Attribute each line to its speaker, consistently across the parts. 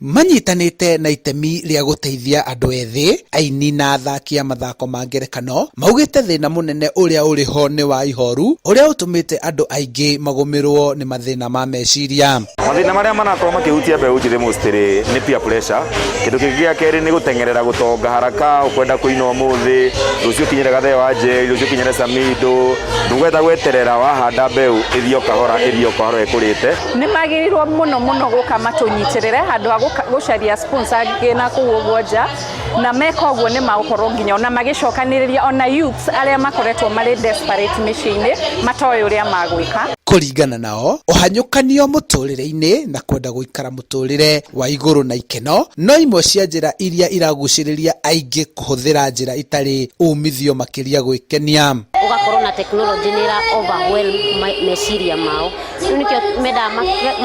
Speaker 1: manyitanite na itemi ria guteithia andu ethi aini na athaki a mathako ma ngerekano maugite thina munene uria uri ho ni wa ihoru uria utumite andu aingi magumirwo ni mathina ma meciria.
Speaker 2: Mathina maria manakorwo makihutia mbeu njiri mustiri ni peer pressure. Kindu kingi gia keri ni gutengerera gutonga haraka ukwenda kuina umuthi rucio kinyire gathe wa je rucio kinyire samido ndugweta gweterera wahanda mbeu ithio kahora ekurite.
Speaker 3: Ni magirirwo muno guka matunyitirire handu ha gucaria sponsor ngina kuugwo nja na meka uguo ni magukorwo nginya ona magicokaniriria ona youths aria makoretwo mari desperate miciini matoe uria magwika.
Speaker 1: Kuringana nao uhanyukanio muturire-ini na kwenda guikara muturire wa iguru na ikeno no imwe cia njira iria iraguciriria aingi kuhuthira njira itari umithio makiria gwikenia.
Speaker 4: Ugakorwo na technology nira overwhelm meciria mao nikio meda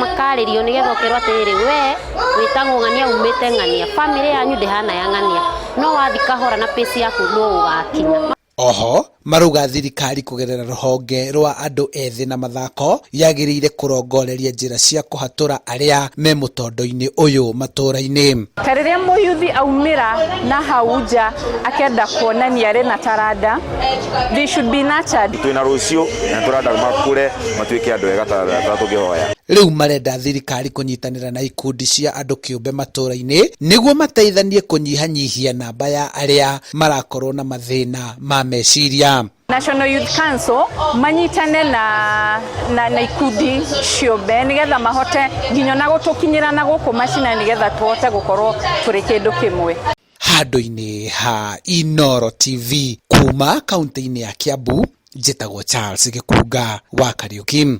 Speaker 4: makaririo nigetha ukerwa atiri we witagwo ng'ania umite ng'ania family yanyu ndihana ya ng'ania no wathika hora na pace yaku no ugakinya.
Speaker 1: Oho maruga thirikari kugerera ruhonge rwa andu ethi na mathako yagiriire kurongoreria njira cia kuhatura aria me mutondo-ini uyu matura-ini.
Speaker 3: Kariria muyuthi aumira na hauja akenda kuonania ari na taranda, they should be nurtured.
Speaker 2: Twina rucio na turanda makure matuike andu ega ta tukihoya.
Speaker 1: Riu marenda thirikari kunyitanira na ikundi cia andu kiumbe matura-ini niguo mateithanie kunyihanyihia namba ya aria marakorwo na mathina ma meciria.
Speaker 3: National Youth Council manyitane na ikundi ciumbe nigetha mahote nginya na gutukinyira na guku macina nigetha tuhote gukorwo turi kindu kimwe.
Speaker 1: Handu-ini ha Inooro TV kuma kaunti-ini ya Kiambu, njitagwo Charles Gikunga wa Kariuki.